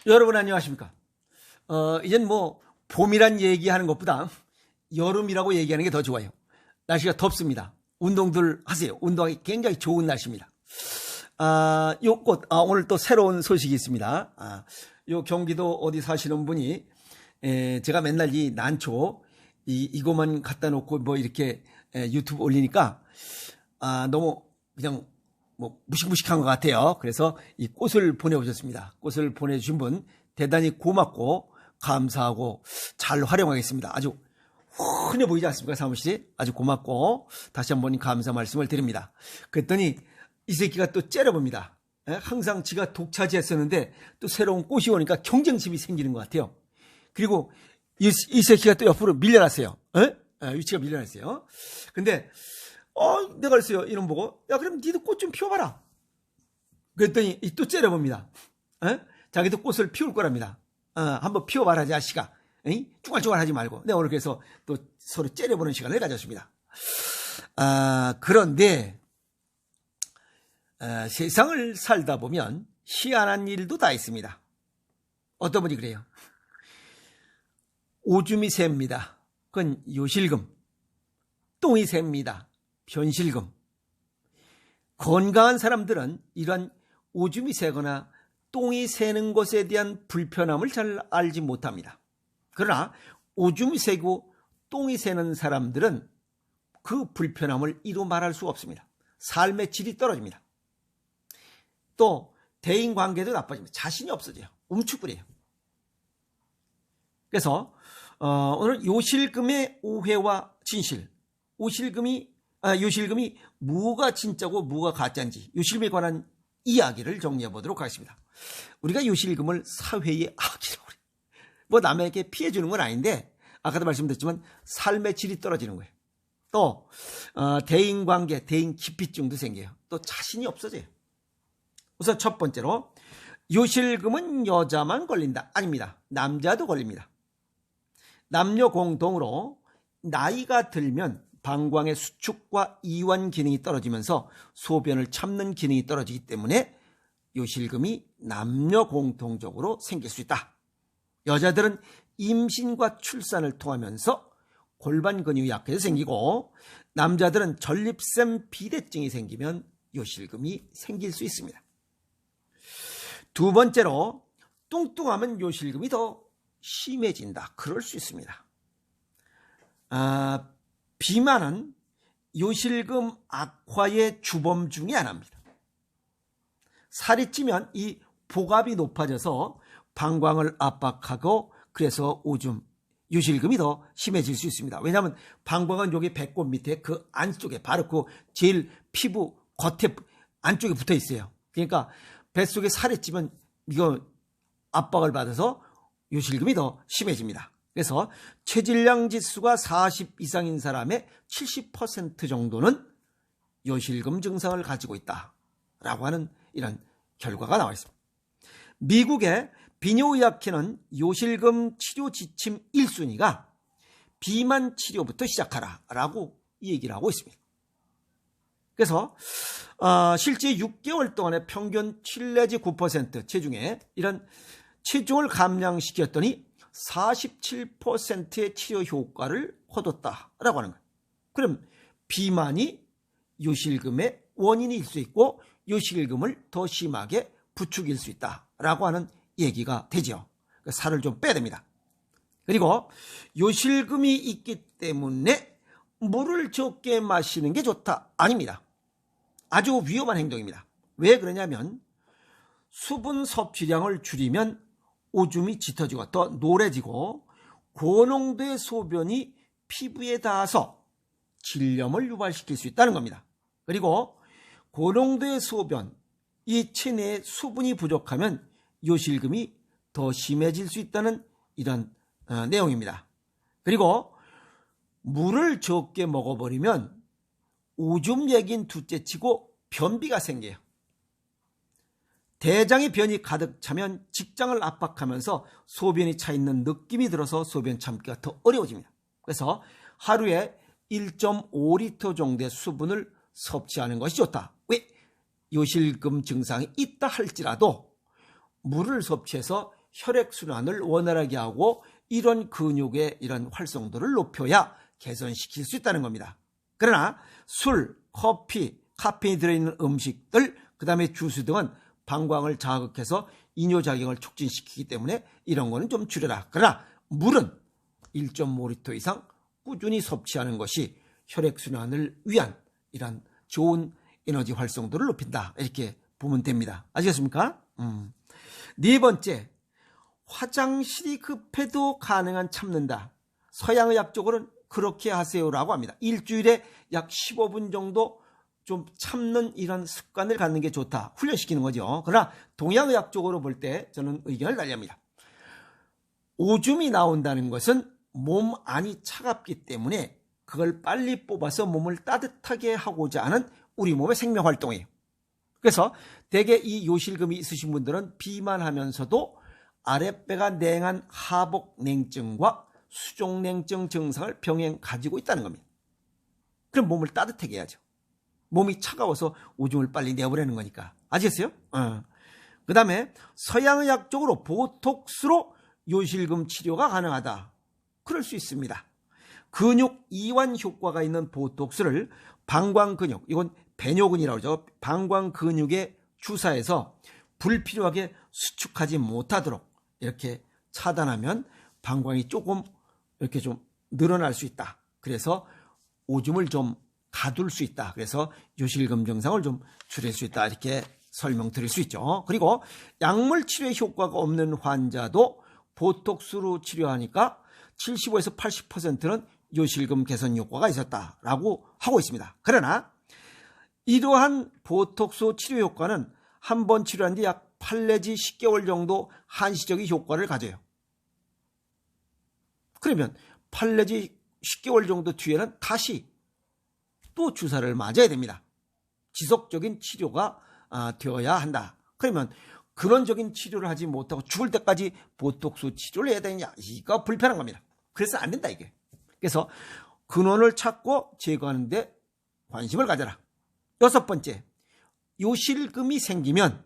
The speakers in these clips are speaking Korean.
여러분 안녕하십니까? 이젠 뭐 봄이란 얘기하는 것보다 여름이라고 얘기하는 게 더 좋아요. 날씨가 덥습니다. 운동들 하세요. 운동하기 굉장히 좋은 날씨입니다. 오늘 또 새로운 소식이 있습니다. 요 경기도 어디 사시는 분이 제가 맨날 이 난초 이거만 갖다 놓고 뭐 이렇게 유튜브 올리니까 너무 그냥 뭐 무식무식한 것 같아요. 그래서 이 꽃을 보내오셨습니다. 꽃을 보내주신 분 대단히 고맙고 감사하고 잘 활용하겠습니다. 아주 흔해 보이지 않습니까? 사무실이 아주 고맙고 다시 한번 감사 말씀을 드립니다. 그랬더니 이 새끼가 또 째려봅니다. 항상 지가 독차지했었는데 또 새로운 꽃이 오니까 경쟁심이 생기는 것 같아요. 그리고 이 새끼가 또 옆으로 밀려났어요. 위치가 밀려났어요. 근데 내가 그랬어요. 이놈 보고 야 그럼 니도 꽃 좀 피워봐라. 그랬더니 또 째려봅니다. 자기도 꽃을 피울 거랍니다. 한번 피워봐라 자식아. 쭈갈쭈갈 하지 말고. 내가 오늘 그래서 또 서로 째려보는 시간을 가졌습니다. 그런데 세상을 살다 보면 희한한 일도 다 있습니다. 어떤 분이 그래요. 오줌이 셉니다. 그건 요실금. 똥이 셉니다. 변실금. 건강한 사람들은 이런 오줌이 새거나 똥이 새는 것에 대한 불편함을 잘 알지 못합니다. 그러나 오줌이 새고 똥이 새는 사람들은 그 불편함을 이루 말할 수가 없습니다. 삶의 질이 떨어집니다. 또 대인관계도 나빠집니다. 자신이 없어져요. 움츠러요. 그래서 오늘 요실금의 오해와 진실, 요실금이 무가 진짜고 무가 가짜인지 요실금에 관한 이야기를 정리해 보도록 하겠습니다. 우리가 요실금을 사회의 악이라고 그래요. 뭐 남에게 피해 주는 건 아닌데 아까도 말씀드렸지만 삶의 질이 떨어지는 거예요. 또 대인관계, 대인기피증도 생겨요. 또 자신이 없어져요. 우선 첫 번째로 요실금은 여자만 걸린다. 아닙니다. 남자도 걸립니다. 남녀 공동으로 나이가 들면 방광의 수축과 이완 기능이 떨어지면서 소변을 참는 기능이 떨어지기 때문에 요실금이 남녀 공통적으로 생길 수 있다. 여자들은 임신과 출산을 통하면서 골반 근육이 약해서 생기고 남자들은 전립선 비대증이 생기면 요실금이 생길 수 있습니다. 두 번째로 뚱뚱하면 요실금이 더 심해진다. 그럴 수 있습니다. 비만은 요실금 악화의 주범 중에 하나입니다. 살이 찌면 이 복압이 높아져서 방광을 압박하고 그래서 요실금이 더 심해질 수 있습니다. 왜냐하면 방광은 여기 배꼽 밑에 그 안쪽에 바로 그 제일 피부 겉에 안쪽에 붙어 있어요. 그러니까 뱃속에 살이 찌면 이거 압박을 받아서 요실금이 더 심해집니다. 그래서 체질량 지수가 40 이상인 사람의 70% 정도는 요실금 증상을 가지고 있다라고 하는 이런 결과가 나와 있습니다. 미국의 비뇨의학회는 요실금 치료 지침 1순위가 비만 치료부터 시작하라라고 얘기를 하고 있습니다. 그래서 실제 6개월 동안에 평균 7 내지 9% 체중에 이런 체중을 감량시켰더니 47%의 치료 효과를 거뒀다라고 하는 거예요. 그럼 비만이 요실금의 원인일 수 있고 요실금을 더 심하게 부추길 수 있다라고 하는 얘기가 되죠. 살을 좀 빼야 됩니다. 그리고 요실금이 있기 때문에 물을 적게 마시는 게 좋다. 아닙니다. 아주 위험한 행동입니다. 왜 그러냐면 수분 섭취량을 줄이면 오줌이 짙어지고 더 노래지고 고농도의 소변이 피부에 닿아서 질염을 유발시킬 수 있다는 겁니다. 그리고 고농도의 소변, 이 체내에 수분이 부족하면 요실금이 더 심해질 수 있다는 이런 내용입니다. 그리고 물을 적게 먹어버리면 오줌 얘긴 둘째치고 변비가 생겨요. 대장에 변이 가득 차면 직장을 압박하면서 소변이 차 있는 느낌이 들어서 소변 참기가 더 어려워집니다. 그래서 하루에 1.5리터 정도의 수분을 섭취하는 것이 좋다. 왜? 요실금 증상이 있다 할지라도 물을 섭취해서 혈액순환을 원활하게 하고 이런 근육의 이런 활성도를 높여야 개선시킬 수 있다는 겁니다. 그러나 술, 커피, 카페인이 들어있는 음식들, 그 다음에 주스 등은 방광을 자극해서 이뇨작용을 촉진시키기 때문에 이런 거는 좀 줄여라. 그러나 물은 1.5리터 이상 꾸준히 섭취하는 것이 혈액순환을 위한 이런 좋은 에너지 활성도를 높인다. 이렇게 보면 됩니다. 아시겠습니까? 네 번째, 화장실이 급해도 가능한 참는다. 서양의학적으로는 그렇게 하세요라고 합니다. 일주일에 약 15분 정도 좀 참는 이런 습관을 갖는 게 좋다. 훈련시키는 거죠. 그러나 동양의학적으로 볼 때 저는 의견을 달리합니다. 오줌이 나온다는 것은 몸 안이 차갑기 때문에 그걸 빨리 뽑아서 몸을 따뜻하게 하고자 하는 우리 몸의 생명활동이에요. 그래서 대개 이 요실금이 있으신 분들은 비만하면서도 아랫배가 냉한 하복냉증과 수족냉증 증상을 병행 가지고 있다는 겁니다. 그럼 몸을 따뜻하게 해야죠. 몸이 차가워서 오줌을 빨리 내보내는 거니까. 아시겠어요? 그 다음에 서양의학적으로 보톡스로 요실금 치료가 가능하다. 그럴 수 있습니다. 근육 이완 효과가 있는 보톡스를 방광 근육, 이건 배뇨근이라고 그러죠. 방광 근육에 주사해서 불필요하게 수축하지 못하도록 이렇게 차단하면 방광이 조금 이렇게 좀 늘어날 수 있다. 그래서 오줌을 좀 가둘 수 있다. 그래서 요실금 증상을 좀 줄일 수 있다. 이렇게 설명드릴 수 있죠. 그리고 약물 치료에 효과가 없는 환자도 보톡스로 치료하니까 75에서 80%는 요실금 개선 효과가 있었다라고 하고 있습니다. 그러나 이러한 보톡스 치료 효과는 한 번 치료한 뒤 약 8 내지 10개월 정도 한시적인 효과를 가져요. 그러면 8 내지 10개월 정도 뒤에는 다시 또 주사를 맞아야 됩니다. 지속적인 치료가 되어야 한다. 그러면 근원적인 치료를 하지 못하고 죽을 때까지 보톡스 치료를 해야 되느냐? 이거 불편한 겁니다. 그래서 안 된다 이게. 그래서 근원을 찾고 제거하는 데 관심을 가져라. 6번째, 요실금이 생기면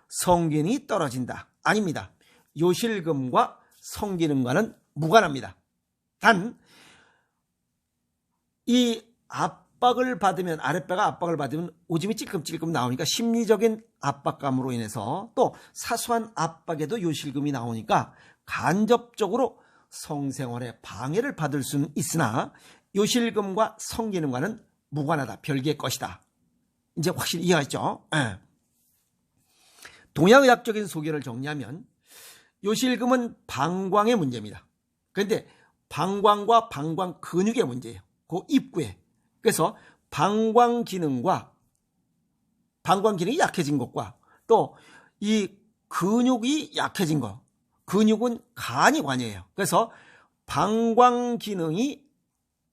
성기능이 떨어진다. 아닙니다. 요실금과 성기능과는 무관합니다. 단 이 압박을 받으면, 아랫배가 압박을 받으면 오줌이 찔끔찔끔 나오니까 심리적인 압박감으로 인해서 또 사소한 압박에도 요실금이 나오니까 간접적으로 성생활에 방해를 받을 수는 있으나 요실금과 성기능과는 무관하다. 별개의 것이다. 이제 확실히 이해하셨죠? 네. 동양의학적인 소견을 정리하면 요실금은 방광의 문제입니다. 그런데 방광과 방광 근육의 문제예요. 그 입구에. 그래서 방광 기능이 약해진 것과 또 이 근육이 약해진 것, 근육은 간이 관여해요. 그래서 방광 기능이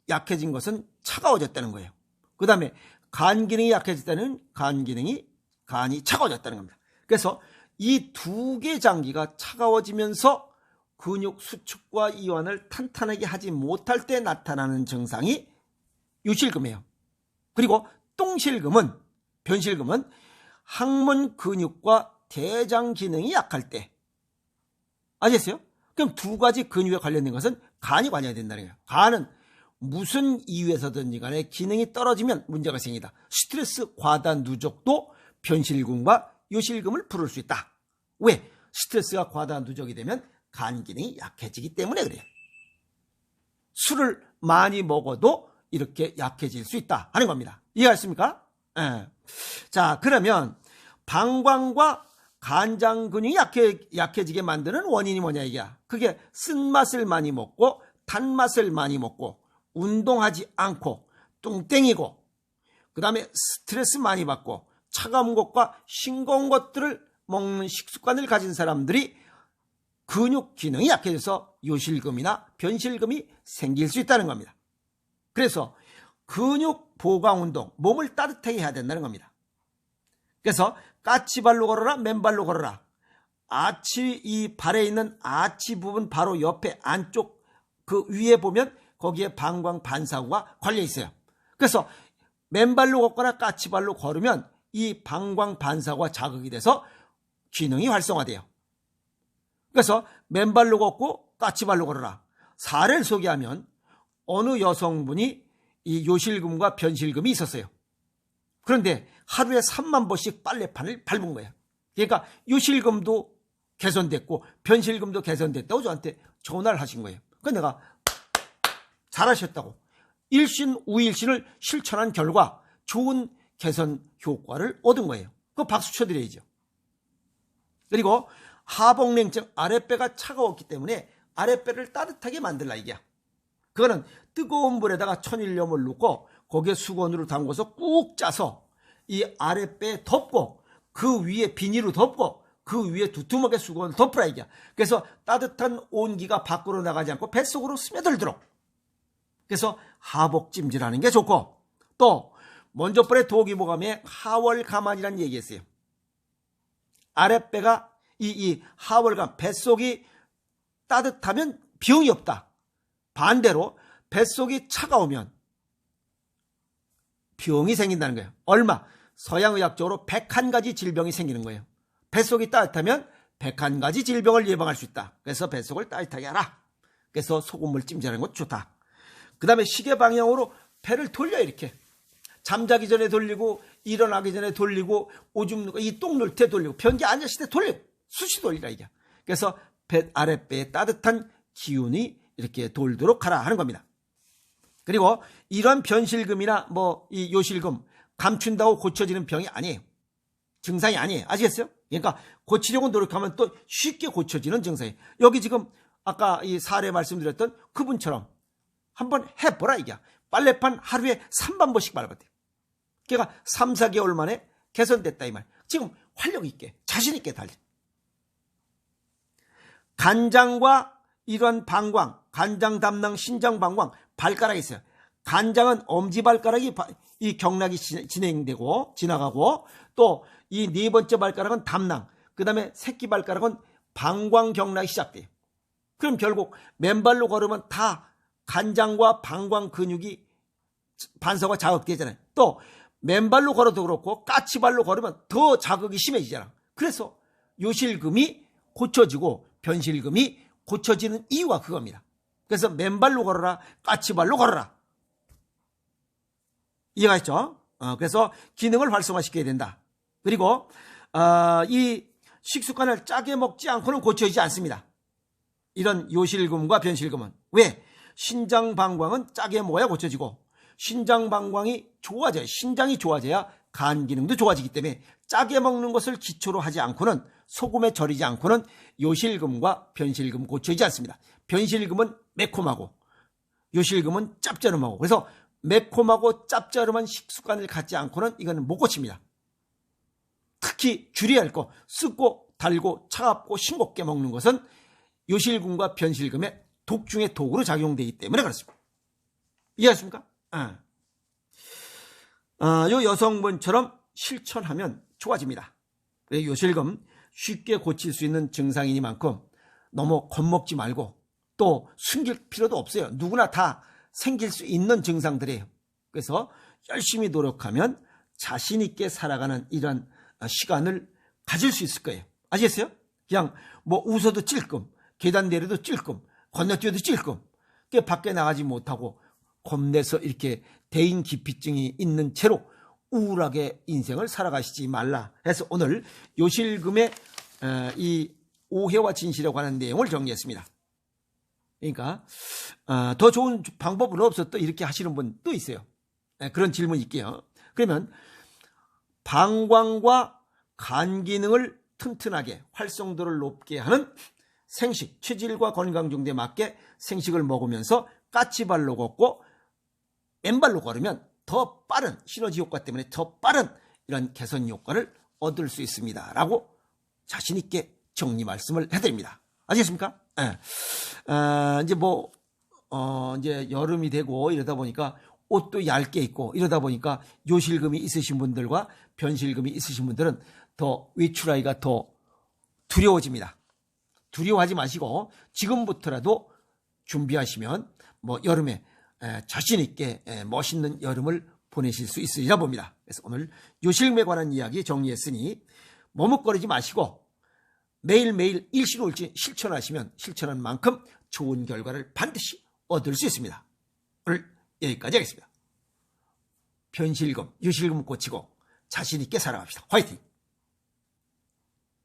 약해진 것은 차가워졌다는 거예요. 그 다음에 간 기능이 약해졌다는 간이 차가워졌다는 겁니다. 그래서 이 두 개 장기가 차가워지면서 근육 수축과 이완을 탄탄하게 하지 못할 때 나타나는 증상이 요실금이에요. 그리고 변실금은 항문 근육과 대장 기능이 약할 때. 아시겠어요? 그럼 두 가지 근육에 관련된 것은 간이 관여해야 된다는 거예요. 간은 무슨 이유에서든지 간에 기능이 떨어지면 문제가 생긴다. 스트레스 과다 누적도 변실금과 요실금을 부를 수 있다. 왜? 스트레스가 과다 누적이 되면 간 기능이 약해지기 때문에 그래요. 술을 많이 먹어도 이렇게 약해질 수 있다 하는 겁니다. 이해하십니까? 네. 자, 그러면 방광과 간장 근육이 약해지게 만드는 원인이 뭐냐 이게야. 그게 쓴맛을 많이 먹고 단맛을 많이 먹고 운동하지 않고 뚱땡이고 그 다음에 스트레스 많이 받고 차가운 것과 싱거운 것들을 먹는 식습관을 가진 사람들이 근육 기능이 약해져서 요실금이나 변실금이 생길 수 있다는 겁니다. 그래서 근육 보강 운동, 몸을 따뜻하게 해야 된다는 겁니다. 그래서 까치발로 걸어라, 맨발로 걸어라. 이 발에 있는 아치 부분 바로 옆에 안쪽 그 위에 보면 거기에 방광 반사구가 걸려 있어요. 그래서 맨발로 걷거나 까치발로 걸으면 이 방광 반사구가 자극이 돼서 기능이 활성화돼요. 그래서 맨발로 걷고 까치발로 걸어라. 사례를 소개하면 어느 여성분이 이 요실금과 변실금이 있었어요. 그런데 하루에 3만 번씩 빨래판을 밟은 거야. 그러니까 요실금도 개선됐고 변실금도 개선됐다고 저한테 전화를 하신 거예요. 그래서 내가 잘하셨다고 일신 우일신을 실천한 결과 좋은 개선 효과를 얻은 거예요. 그거 박수 쳐드려야죠. 그리고 하복냉증, 아랫배가 차가웠기 때문에 아랫배를 따뜻하게 만들라 이게야. 그거는 뜨거운 물에다가 천일염을 넣고 거기에 수건으로 담궈서 꾹 짜서 이 아랫배에 덮고 그 위에 비닐로 덮고 그 위에 두툼하게 수건을 덮으라 이게야. 그래서 따뜻한 온기가 밖으로 나가지 않고 뱃속으로 스며들도록. 그래서 하복찜질하는 게 좋고, 또 먼저번에 도기모감에 하월감안이라는 얘기했어요. 아랫배가 이 하월감, 뱃속이 따뜻하면 병이 없다. 반대로 뱃속이 차가우면 병이 생긴다는 거예요. 얼마? 서양의학적으로 101가지 질병이 생기는 거예요. 뱃속이 따뜻하면 101가지 질병을 예방할 수 있다. 그래서 뱃속을 따뜻하게 하라. 그래서 소금물 찜질하는 것도 좋다. 그 다음에 시계 방향으로 배를 돌려 이렇게. 잠자기 전에 돌리고 일어나기 전에 돌리고 오줌 누고 이 똥 넣을 때 돌리고 변기 앉았을 때 돌리고 수시 돌리라 이게. 그래서 배 아랫배에 따뜻한 기운이 이렇게 돌도록 하라 하는 겁니다. 그리고 이런 변실금이나 뭐 이 요실금 감춘다고 고쳐지는 병이 아니에요. 증상이 아니에요. 아시겠어요? 그러니까 고치려고 노력하면 또 쉽게 고쳐지는 증상이에요. 여기 지금 아까 이 사례 말씀드렸던 그분처럼 한번 해보라 이게. 빨래판 하루에 3만 번씩 밟았대요. 걔가 3, 4개월 만에 개선됐다 이 말. 지금 활력 있게 자신 있게 달려. 간장과 이런 방광, 간장 담낭, 신장 방광, 발가락이 있어요. 간장은 엄지발가락이 이 경락이 진행되고 지나가고, 또 이 네 번째 발가락은 담낭, 그 다음에 새끼발가락은 방광 경락이 시작돼요. 그럼 결국 맨발로 걸으면 다 간장과 방광 근육이 반사가 자극되잖아요. 또 맨발로 걸어도 그렇고 까치발로 걸으면 더 자극이 심해지잖아. 그래서 요실금이 고쳐지고 변실금이 고쳐지는 이유가 그겁니다. 그래서 맨발로 걸어라, 까치발로 걸어라. 이해가 있죠? 그래서 기능을 활성화시켜야 된다. 그리고 이 식습관을 짜게 먹지 않고는 고쳐지지 않습니다. 이런 요실금과 변실금은. 왜? 신장방광은 짜게 먹어야 고쳐지고, 신장방광이 좋아져야, 신장이 좋아져야 간 기능도 좋아지기 때문에 짜게 먹는 것을 기초로 하지 않고는, 소금에 절이지 않고는 요실금과 변실금 고쳐지지 않습니다. 변실금은 매콤하고 요실금은 짭짤하고, 그래서 매콤하고 짭짤한 식습관을 갖지 않고는 이거는 못 고칩니다. 특히 줄여야 할 거, 씁고 달고 차갑고 싱겁게 먹는 것은 요실금과 변실금의 독 중의 독으로 작용되기 때문에 그렇습니다. 이해하십니까? 요 여성분처럼 실천하면 좋아집니다. 요실금 쉽게 고칠 수 있는 증상이니만큼 너무 겁먹지 말고 또 숨길 필요도 없어요. 누구나 다 생길 수 있는 증상들이에요. 그래서 열심히 노력하면 자신 있게 살아가는 이런 시간을 가질 수 있을 거예요. 아시겠어요? 그냥 뭐 웃어도 찔끔, 계단 내려도 찔끔, 건너뛰어도 찔끔, 밖에 나가지 못하고 겁내서 이렇게 대인 기피증이 있는 채로 우울하게 인생을 살아가시지 말라 해서 오늘 요실금의 이 오해와 진실에 관한 내용을 정리했습니다. 그러니까 더 좋은 방법은 없어 또 이렇게 하시는 분도 있어요. 그런 질문이 있게요. 그러면 방광과 간 기능을 튼튼하게 활성도를 높게 하는 생식, 체질과 건강 정도에 맞게 생식을 먹으면서 까치발로 걷고 맨발로 걸으면 더 빠른 시너지 효과 때문에 더 빠른 이런 개선 효과를 얻을 수 있습니다. 라고 자신 있게 정리 말씀을 해드립니다. 아시겠습니까? 이제 이제 여름이 되고 이러다 보니까 옷도 얇게 입고 이러다 보니까 요실금이 있으신 분들과 변실금이 있으신 분들은 더 외출하기가 더 두려워집니다. 두려워하지 마시고 지금부터라도 준비하시면 여름에 자신 있게 멋있는 여름을 보내실 수 있으리라 봅니다. 그래서 오늘 요실금에 관한 이야기 정리했으니 머뭇거리지 마시고 매일매일 일신올지 실천하시면 실천한 만큼 좋은 결과를 반드시 얻을 수 있습니다. 오늘 여기까지 하겠습니다. 변실금, 유실금 고치고 자신 있게 살아갑시다. 화이팅!